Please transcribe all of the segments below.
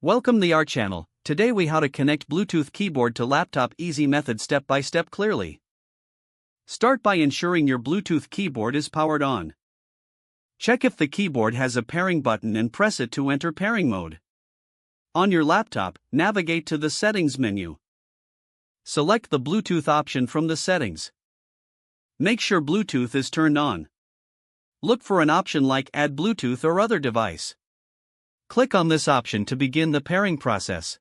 Welcome the Art channel. Today we how to connect Bluetooth keyboard to laptop easy method step by step clearly. Start by ensuring your Bluetooth keyboard is powered on. Check if the keyboard has a pairing button and press it to enter pairing mode. On your laptop, navigate to the settings menu. Select the Bluetooth option from the settings. Make sure Bluetooth is turned on. Look for an option like Add Bluetooth or other device. Click on this option to begin the pairing process.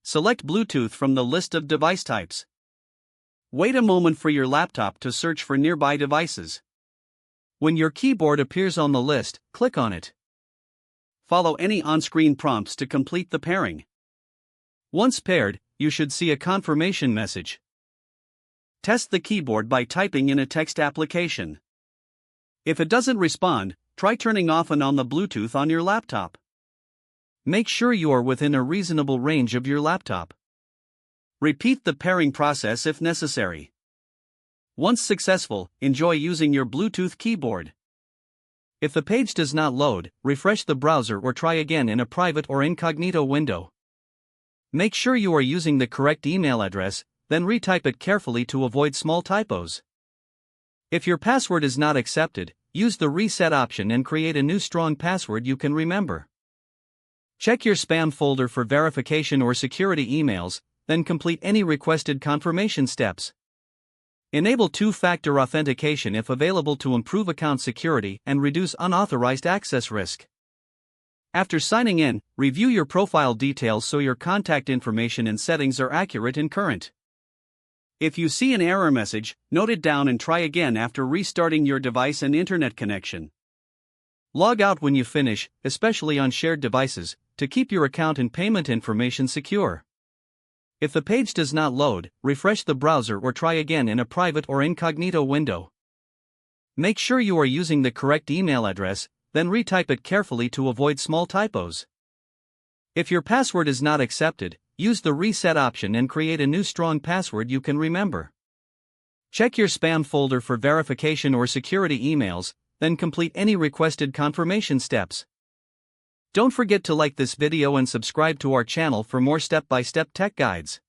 Select Bluetooth from the list of device types. Wait a moment for your laptop to search for nearby devices. When your keyboard appears on the list, click on it. Follow any on-screen prompts to complete the pairing. Once paired, you should see a confirmation message. Test the keyboard by typing in a text application. If it doesn't respond, try turning off and on the Bluetooth on your laptop. Make sure you are within a reasonable range of your laptop. Repeat the pairing process if necessary. Once successful, enjoy using your Bluetooth keyboard. If the page does not load, refresh the browser or try again in a private or incognito window. Make sure you are using the correct email address, then retype it carefully to avoid small typos. If your password is not accepted, use the reset option and create a new strong password you can remember. Check your spam folder for verification or security emails, then complete any requested confirmation steps. Enable two-factor authentication if available to improve account security and reduce unauthorized access risk. After signing in, review your profile details so your contact information and settings are accurate and current. If you see an error message, note it down and try again after restarting your device and internet connection. Log out when you finish, especially on shared devices, to keep your account and payment information secure. If the page does not load, refresh the browser or try again in a private or incognito window. Make sure you are using the correct email address, then retype it carefully to avoid small typos. If your password is not accepted, use the reset option and create a new strong password you can remember. Check your spam folder for verification or security emails, then complete any requested confirmation steps. Don't forget to like this video and subscribe to our channel for more step-by-step tech guides.